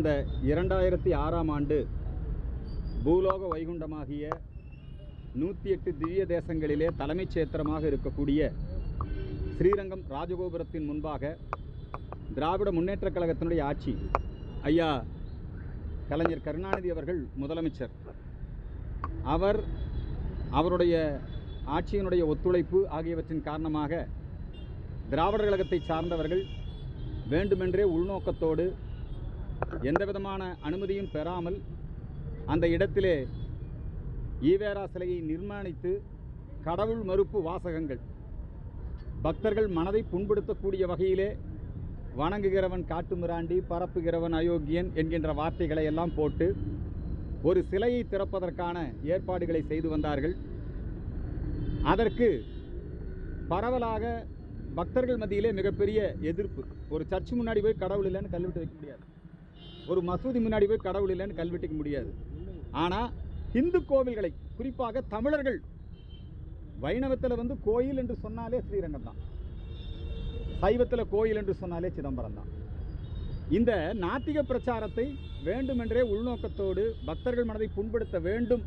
கடந்த 2006ஆம் ஆண்டு பூலோக வைகுண்டமாகிய 108 திவ்ய தேசங்களிலே தலைமைச் சேத்திரமாக இருக்கக்கூடிய ஸ்ரீரங்கம் ராஜகோபுரத்தின் முன்பாக திராவிட முன்னேற்றக் கழகத்தினுடைய ஆட்சி, ஐயா கலைஞர் கருணாநிதி அவர்கள் முதலமைச்சர், அவருடைய ஆட்சியினுடைய ஒத்துழைப்பு ஆகியவற்றின் காரணமாக திராவிடர் கழகத்தை சார்ந்தவர்கள் வேண்டுமென்றே உள்நோக்கத்தோடு எந்தவிதமான அனுமதியும் பெறாமல் அந்த இடத்திலே ஈவேரா சிலையை நிர்மாணித்து கடவுள் மறுப்பு வாசகங்கள், பக்தர்கள் மனதை புண்படுத்தக்கூடிய வகையிலே வணங்குகிறவன் காட்டுமிராண்டி, பரப்புகிறவன் அயோக்கியன் என்கின்ற வார்த்தைகளை எல்லாம் போட்டு ஒரு சிலையை திறப்பதற்கான ஏற்பாடுகளை செய்து வந்தார்கள். அதற்கு பரவலாக பக்தர்கள் மத்தியிலே மிகப்பெரிய எதிர்ப்பு. ஒரு சர்ச் முன்னாடி போய் கடவுள் இல்லைன்னு கல்வெட்டு வைக்க முடியாது, ஒரு மசூதி முன்னாடி போய் கடவுள் இல்லைன்னு கல்வெட்டிக்க முடியாது. ஆனால் இந்து கோவில்களை, குறிப்பாக தமிழர்கள், வைணவத்தில் கோயில் என்று சொன்னாலே ஸ்ரீரங்கம் தான், சைவத்தில் கோயில் என்று சொன்னாலே சிதம்பரம் தான். இந்த நாத்திக பிரச்சாரத்தை வேண்டுமென்றே உள்நோக்கத்தோடு பக்தர்கள் மனதை புண்படுத்த வேண்டும்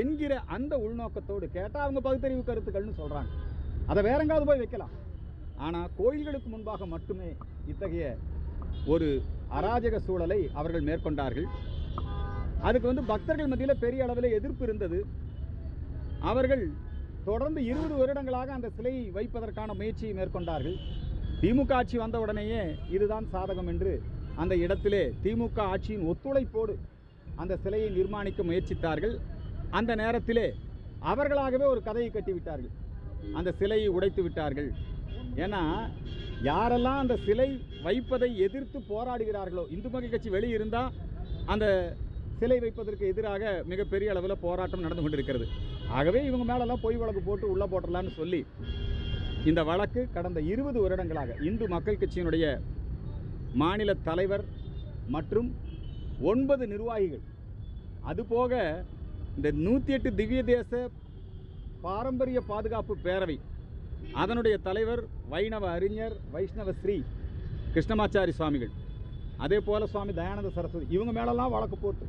என்கிற அந்த உள்நோக்கத்தோடு, கேட்டால் அவங்க பகுத்தறிவு கருத்துக்கள்னு சொல்கிறாங்க, அதை வேற எங்காவது போய் வைக்கலாம். ஆனால் கோயில்களுக்கு முன்பாக மட்டுமே இத்தகைய ஒரு அராஜக சூழலை அவர்கள் மேற்கொண்டார்கள். அதுக்கு பக்தர்கள் மத்தியில் பெரிய அளவில் எதிர்ப்பு இருந்தது. அவர்கள் தொடர்ந்து 20 வருடங்களாக அந்த சிலையை வைப்பதற்கான முயற்சியை மேற்கொண்டார்கள். திமுக ஆட்சி வந்தவுடனேயே இதுதான் சாதகம் என்று அந்த இடத்திலே திமுக ஆட்சியின் ஒத்துழைப்போடு அந்த சிலையை நிர்மாணிக்க முயற்சித்தார்கள். அந்த நேரத்திலே அவர்களாகவே ஒரு கதையை கட்டிவிட்டார்கள், அந்த சிலையை உடைத்து விட்டார்கள். ஏன்னா யாரெல்லாம் அந்த சிலை வைப்பதை எதிர்த்து போராடுகிறார்களோ, இந்து மக்கள் கட்சி வெளியிருந்தால் அந்த சிலை வைப்பதற்கு எதிராக மிகப்பெரிய அளவில் போராட்டம் நடந்து கொண்டிருக்கிறது. ஆகவே இவங்க மேலெல்லாம் பொய் வழக்கு போட்டு உள்ளே போட்டலான்னு சொல்லி இந்த வழக்கு கடந்த 20 வருடங்களாக இந்து மக்கள் கட்சியினுடைய மாநில தலைவர் மற்றும் 9 நிர்வாகிகள், அதுபோக இந்த 108 திவ்ய தேச பாரம்பரிய பாதுகாப்பு பேரவை அதனுடைய தலைவர் வைணவ அறிஞர் வைஷ்ணவ ஸ்ரீ கிருஷ்ணமாச்சாரி சுவாமிகள், அதே போல் சுவாமி தயானந்த சரஸ்வதி, இவங்க மேலெல்லாம் வழக்கு போட்டு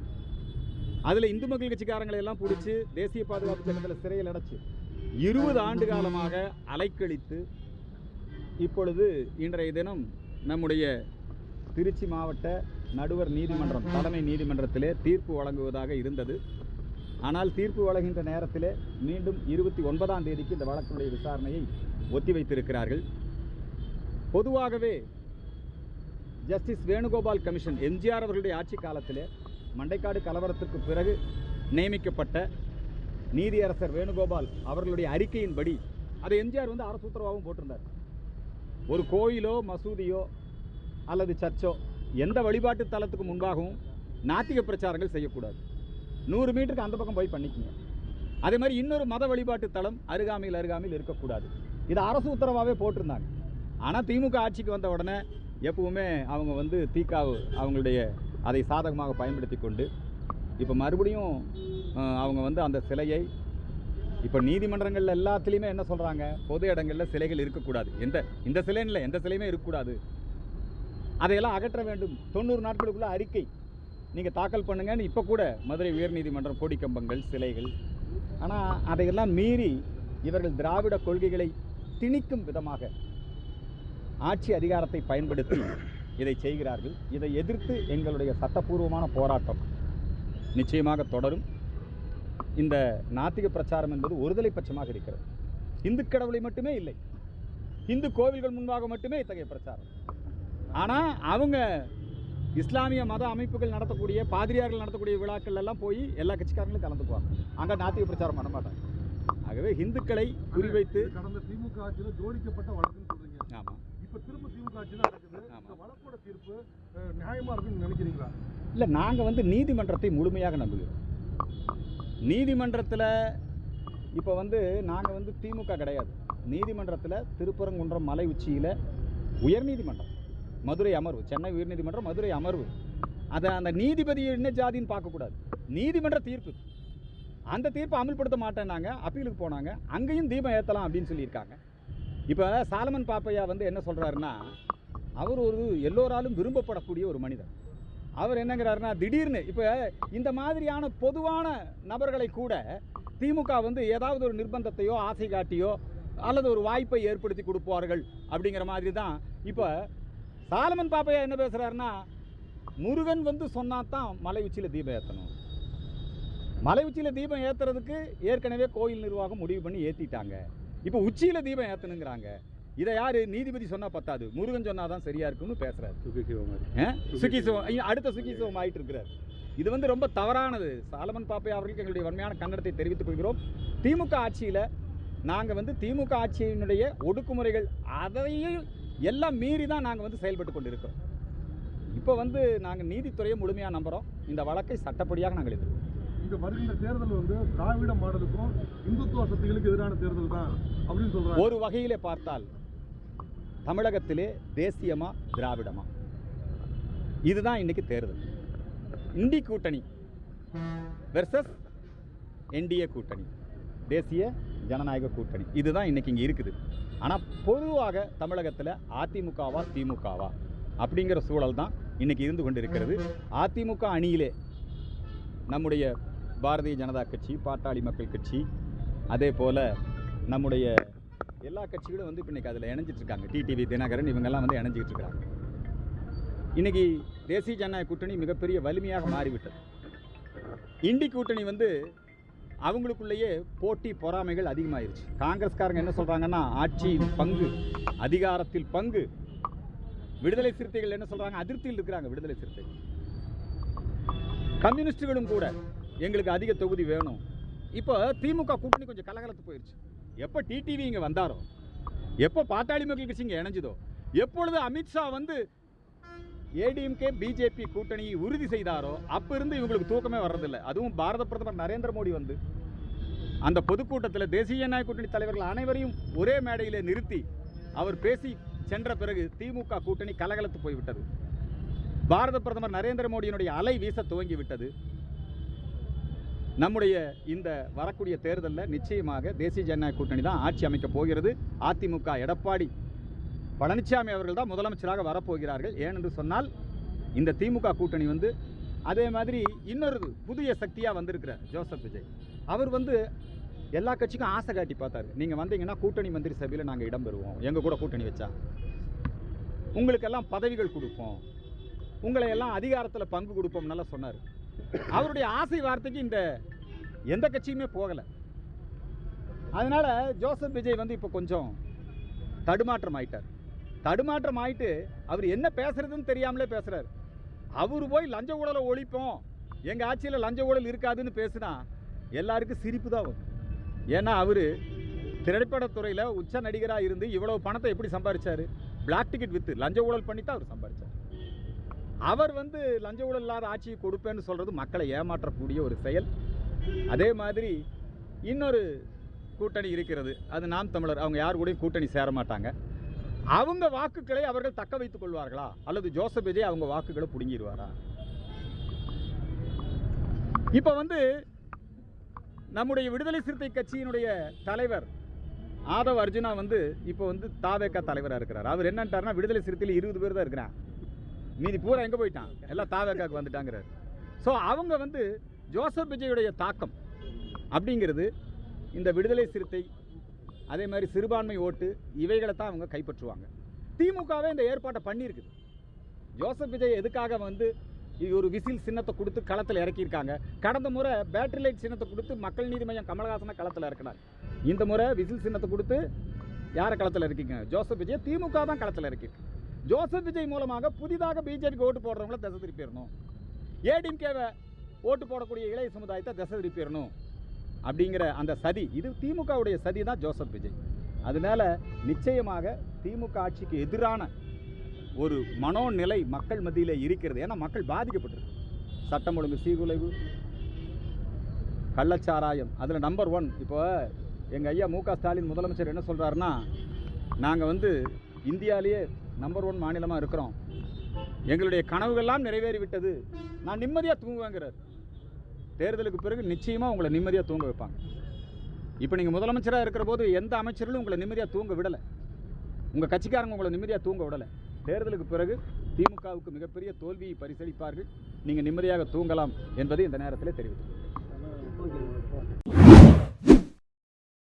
அதில் இந்து மக்கள் கட்சிக்காரங்களை எல்லாம் பிடிச்சி தேசிய பாதுகாப்பு சட்டத்தில் சிறையில் அடைச்சி 20 ஆண்டு காலமாக அலைக்கழித்து இப்பொழுது இன்றைய தினம் நம்முடைய திருச்சி மாவட்ட நடுவர் நீதிமன்றம் தலைமை நீதிமன்றத்திலே தீர்ப்பு வழங்குவதாக இருந்தது. ஆனால் தீர்ப்பு வழங்குகின்ற நேரத்திலே மீண்டும் 29ஆம் தேதிக்கு இந்த வழக்குடைய விசாரணையை ஒத்தி வைத்திருக்கிறார்கள். பொதுவாகவே ஜஸ்டிஸ் வேணுகோபால் கமிஷன் எம்ஜிஆர் அவர்களுடைய ஆட்சி காலத்திலே மண்டைக்காடு கலவரத்திற்கு பிறகு நியமிக்கப்பட்ட நீதியரசர் வேணுகோபால் அவர்களுடைய அறிக்கையின்படி அதை எம்ஜிஆர் அரசு உத்தரவாகவும் போட்டிருந்தார். ஒரு கோயிலோ மசூதியோ அல்லது சர்ச்சோ எந்த வழிபாட்டு தலத்துக்கு முன்பாகவும் நாத்திக பிரச்சாரங்கள் செய்யக்கூடாது. 100 மீட்டருக்கு அந்த பக்கம் போய் பண்ணிக்கங்க. அதே மாதிரி இன்னொரு மத வழிபாட்டு தலம் அருகாமையில் இருக்கக்கூடாது. இது அரசு உத்தரவாகவே போட்டிருந்தாங்க. ஆனால் திமுக ஆட்சிக்கு வந்த உடனே எப்பவுமே அவங்க தீக்காவு அவங்களுடைய அதை சாதகமாக பயன்படுத்தி கொண்டு இப்போ மறுபடியும் அவங்க அந்த சிலையை இப்போ நீதிமன்றங்கள் எல்லாத்துலேயுமே என்ன சொல்கிறாங்க, பொது இடங்களில் சிலைகள் இருக்கக்கூடாது, இந்த சிலைன்னு இல்லை, எந்த சிலையுமே இருக்கக்கூடாது, அதையெல்லாம் அகற்ற வேண்டும், 90 நாட்களுக்குள்ள அறிக்கை நீங்கள் தாக்கல் பண்ணுங்கன்னு இப்போ கூட மதுரை உயர்நீதிமன்றம் கோடி கம்பங்கள் சிலைகள். ஆனால் அதையெல்லாம் மீறி இவர்கள் திராவிட கொள்கைகளை திணிக்கும் விதமாக ஆட்சி அதிகாரத்தை பயன்படுத்தி இதை செய்கிறார்கள். இதை எதிர்த்து எங்களுடைய சட்டப்பூர்வமான போராட்டம் நிச்சயமாக தொடரும். இந்த நாத்திக பிரச்சாரம் என்பது ஒருதலை பட்சமாக இருக்கிறது. இந்து கடவுளை மட்டுமே இல்லை, இந்து கோவில்கள் முன்பாக மட்டுமே இத்தகைய பிரச்சாரம். ஆனால் அவங்க இஸ்லாமிய மத அமைப்புகள் நடத்தக்கூடிய, பாதிரியார்கள் நடத்தக்கூடிய விழாக்கள் எல்லாம் போய் எல்லா கட்சிக்காரங்களும் கலந்துக்குவாங்க, அங்கே நாத்திக பிரச்சாரம் பண்ண மாட்டாங்க. ஆகவே இந்துக்களை குறிவைத்து கடந்த திமுக ஆட்சியில் ஜோடிக்கப்பட்ட வழக்குன்னு சொல்றீங்க. ஆமாம், இப்போ திரும்ப திமுக ஆட்சியில் நடக்குது. இந்த வழக்கோட தீர்ப்பு நியாயமாக இருக்குன்னு நினைக்கிறீங்களா? இல்லை, நாங்கள் நீதிமன்றத்தை முழுமையாக நம்புகிறோம். நீதிமன்றத்தில் இப்போ நாங்கள் திமுக கிடையாது. நீதிமன்றத்தில் திருப்பரங்குன்றம் மலை உச்சியில் உயர்நீதிமன்றம் மதுரை அமர்வு, சென்னை உயர்நீதிமன்றம் மதுரை அமர்வு, அதை அந்த நீதிபதி என்ன ஜாதின்னு பார்க்கக்கூடாது, நீதிமன்ற தீர்ப்பு, அந்த தீர்ப்பை அமல்படுத்த மாட்டேன்னாங்க, அப்பீலுக்கு போனாங்க, அங்கேயும் தீபம் ஏற்றலாம் அப்படின்னு சொல்லியிருக்காங்க. இப்போ சாலமன் பாப்பையா என்ன சொல்கிறாருன்னா, அவர் ஒரு எல்லோராலும் விரும்பப்படக்கூடிய ஒரு மனிதர். அவர் என்னங்கிறாருன்னா திடீர்னு இப்போ இந்த மாதிரியான பொதுவான நபர்களை கூட திமுக வந்து ஏதாவது ஒரு நிர்பந்தத்தையோ ஆசை காட்டியோ அல்லது ஒரு வாய்ப்பை ஏற்படுத்தி கொடுப்பார்கள் அப்படிங்கிற மாதிரி தான். இப்போ சாலமன் பாப்பையா என்ன பேசுகிறாருன்னா, முருகன் வந்து சொன்னா தான் மலை உச்சியில் தீபம் ஏற்றணும். மலை உச்சியில் தீபம் ஏற்றுறதுக்கு ஏற்கனவே கோயில் நிர்வாகம் முடிவு பண்ணி ஏற்றிட்டாங்க. இப்போ உச்சியில் தீபம் ஏற்றணுங்கிறாங்க. இதை யார் நீதிபதி சொன்னால் பத்தாது, முருகன் சொன்னால் தான் சரியாக இருக்குன்னு பேசுகிறார். சுகிசிவம் அடுத்த சுகிசிவம் ஆகிட்டு இருக்கிறார். இது வந்து ரொம்ப தவறானது. சாலமன் பாப்பையா அவர்களுக்கு எங்களுடைய வன்மையான கண்டனத்தை தெரிவித்துக் கொள்கிறோம். திமுக ஆட்சியில் நாங்கள் வந்து திமுக ஆட்சியினுடைய ஒடுக்குமுறைகள் அதையும் எல்லாம் மீறி தான் நாங்கள் வந்து செயல்பட்டு கொண்டு இருக்கிறோம். இப்போ வந்து நாங்கள் நீதித்துறையை முழுமையாக நம்புகிறோம். இந்த வழக்கை சட்டப்படியாக நாங்கள் எதிர்க்கிறோம். இந்த வருகின்ற தேர்தல் வந்து திராவிட மாடலுக்கும் இந்துத்துவ சக்திகளுக்கு எதிரான தேர்தல் தான் அப்படின்னு சொல்றாங்க. ஒரு வகையிலே பார்த்தால் தமிழகத்திலே தேசியமா திராவிடமா இதுதான் இன்னைக்கு தேர்தல். இண்டி கூட்டணி வெர்சஸ் என்டிஏ கூட்டணி, தேசிய ஜனநாயக கூட்டணி, இதுதான் இன்னைக்கு இங்கே இருக்குது. ஆனால் பொதுவாக தமிழகத்தில் அதிமுகவா திமுகவா அப்படிங்கிற சூழல் தான் இன்னைக்கு இருந்து கொண்டு இருக்கிறது. அதிமுக அணியிலே நம்முடைய பாரதிய ஜனதா கட்சி, பாட்டாளி மக்கள் கட்சி, அதே போல் நம்முடைய எல்லா கட்சிகளும் வந்து இப்போ இன்றைக்கி அதில் இணைஞ்சிட்டு இருக்காங்க. டிடிவி தினகரன் இவங்கெல்லாம் வந்து இணைஞ்சிக்கிட்டு இருக்கிறாங்க. இன்றைக்கி தேசிய ஜனநாயக கூட்டணி மிகப்பெரிய வலிமையாக மாறிவிட்டது. இண்டி கூட்டணி வந்து அவங்களுக்குள்ளேயே போட்டி பொறாமைகள் அதிகமாகிருச்சு. காங்கிரஸ்காரங்க என்ன சொல்கிறாங்கன்னா, ஆட்சியில் பங்கு, அதிகாரத்தில் பங்கு. விடுதலை சிறுத்தைகள் என்ன சொல்கிறாங்க, அதிருப்தியில் இருக்கிறாங்க. விடுதலை சிறுத்தைகள், கம்யூனிஸ்டுகளும் கூட எங்களுக்கு அதிக தொகுதி வேணும். இப்போ திமுக கூட்டணி கொஞ்சம் கலகலத்து போயிடுச்சு. எப்போ டிடிவி இங்கே வந்தாரோ, எப்போ பாட்டாளி மக்கள் கட்சி இங்கே இணைஞ்சதோ, எப்பொழுது அமித்ஷா வந்து ஏடிஎம்கே பிஜேபி கூட்டணியை உறுதி செய்தாரோ அப்போ இருந்து இவங்களுக்கு தூக்கமே வர்றதில்லை. அதுவும் பாரத பிரதமர் நரேந்திர மோடி வந்து அந்த பொதுக்கூட்டத்தில் தேசிய ஜனநாயக கூட்டணி தலைவர்கள் அனைவரையும் ஒரே மேடையில் நிறுத்தி அவர் பேசி சென்ற பிறகு திமுக கூட்டணி கலகலத்து போய்விட்டது. பாரத பிரதமர் நரேந்திர மோடியினுடைய அலை வீச துவங்கி விட்டது. நம்முடைய இந்த வரக்கூடிய தேர்தலில் நிச்சயமாக தேசிய ஜனநாயக கூட்டணி தான் ஆட்சி அமைக்கப் போகிறது. அதிமுக எடப்பாடி பழனிசாமி அவர்கள் தான் முதலமைச்சராக வரப்போகிறார்கள். ஏனென்று சொன்னால் இந்த திமுக கூட்டணி வந்து அதே மாதிரி இன்னொரு புதிய சக்தியாக வந்திருக்கிறார் ஜோசப் விஜய். அவர் வந்து எல்லா கட்சிக்கும் ஆசை காட்டி பார்த்தாரு. நீங்கள் வந்தீங்கன்னா கூட்டணி மந்திரி சபையில் நாங்கள் இடம் பெறுவோம், எங்கள் கூட கூட்டணி வச்சா உங்களுக்கெல்லாம் பதவிகள் கொடுப்போம், உங்களை எல்லாம் அதிகாரத்தில் பங்கு கொடுப்போம்னால சொன்னார். அவருடைய ஆசை வார்த்தைக்கு இந்த எந்த கட்சியுமே போகலை. அதனால் ஜோசப் விஜய் வந்து இப்போ கொஞ்சம் தடுமாற்றம் ஆயிட்டார். தடுமாற்றம் ஆயிட்டு அவர் என்ன பேசுறதுன்னு தெரியாமலே பேசுகிறார். அவர் போய் லஞ்ச ஊழலை ஒழிப்போம், எங்கள் ஆட்சியில் லஞ்ச ஊழல் இருக்காதுன்னு பேசுனா எல்லாருக்கும் சிரிப்பு தான் வரும். ஏன்னா அவர் திரைப்படத்துறையில் உச்ச நடிகராக இருந்து இவ்வளவு பணத்தை எப்படி சம்பாதிச்சார்? பிளாக் டிக்கெட் விற்று லஞ்ச ஊழல் பண்ணி தான் அவர் சம்பாதிச்சார். அவர் வந்து லஞ்ச ஊழல் இல்லாத ஆட்சியை கொடுப்பேன்னு சொல்கிறது மக்களை ஏமாற்றக்கூடிய ஒரு செயல். அதே மாதிரி இன்னொரு கூட்டணி இருக்கிறது, அது நாம் தமிழர். அவங்க யார் கூடயும் கூட்டணி சேர மாட்டாங்க. அவங்க வாக்குகளை அவர்கள் தக்க வைத்துக் கொள்வார்களா அல்லது ஜோசப் விஜய் அவங்க வாக்குகளை பிடுங்கிடுவாரா? இப்போ வந்து நம்முடைய விடுதலை சிறுத்தை கட்சியினுடைய தலைவர் ஆதவ் அர்ஜுனா வந்து இப்போ வந்து தாவேகா தலைவராக இருக்கிறார். அவர் என்னன்ட்டார்னா, விடுதலை சிறுத்தையில் 20 பேர் தான் இருக்கிறான், மீதி பூரா எங்கே போயிட்டான், எல்லாம் தாவேகாவுக்கு வந்துட்டாங்கிறார். ஸோ அவங்க வந்து ஜோசப் விஜயுடைய தாக்கம் அப்படிங்கிறது இந்த விடுதலை சிறுத்தை அதே மாதிரி சிறுபான்மை ஓட்டு இவைகளை தான் அவங்க கைப்பற்றுவாங்க. திமுகவே இந்த ஏற்பாட்டை பண்ணியிருக்குது. ஜோசப் விஜய் எதுக்காக வந்து ஒரு விசில் சின்னத்தை கொடுத்து களத்தில் இறக்கியிருக்காங்க. கடந்த முறை பேட்டரி லைட் சின்னத்தை கொடுத்து மக்கள் நீதி மையம் கமலஹாசனை களத்தில் இறக்கினார். இந்த முறை விசில் சின்னத்தை கொடுத்து யாரை களத்தில் இறக்கிங்க? ஜோசப் விஜய். திமுக தான் களத்தில் இறக்கிருக்கு. ஜோசப் விஜய் மூலமாக புதிதாக பிஜேபிக்கு ஓட்டு போடுறவங்கள திசை திருப்பிடணும், ஏடிஎம்கேவை ஓட்டு போடக்கூடிய இளைய சமுதாயத்தை திசை திருப்பிடணும் அப்படிங்கிற அந்த சதி, இது திமுகவுடைய சதி தான் ஜோசப் விஜய். அதனால நிச்சயமாக திமுக ஆட்சிக்கு எதிரான ஒரு மனோநிலை மக்கள் மத்தியில் இருக்கிறது. ஏன்னா மக்கள் பாதிக்கப்பட்டிருக்கு. சட்டம் ஒழுங்கு சீர்குலைவு, கள்ளச்சாராயம், அதில் நம்பர் 1. இப்போ எங்கள் ஐயா மு க ஸ்டாலின் முதலமைச்சர் என்ன சொல்கிறாருன்னா, நாங்கள் வந்து இந்தியாவிலேயே நம்பர் 1 மாநிலமாக இருக்கிறோம், எங்களுடைய கனவுகள்லாம் நிறைவேறிவிட்டது, நான் நிம்மதியாக தூங்குவேங்கிறார். தேர்தலுக்கு பிறகு நிச்சயமாக உங்களை நிம்மதியாக தூங்க வைப்பாங்க. இப்போ நீங்கள் முதலமைச்சராக இருக்கிற போது எந்த அமைச்சர்களும் உங்களை நிம்மதியாக தூங்க விடலை, உங்கள் கட்சிக்காரங்க உங்களை நிம்மதியாக தூங்க விடலை. தேர்தலுக்கு பிறகு திமுகவுக்கு மிகப்பெரிய தோல்வியை பரிசளிப்பார்கள். நீங்கள் நிம்மதியாக தூங்கலாம் என்பதை இந்த நேரத்தில் தெரிவித்துக் கொள்கிறேன்.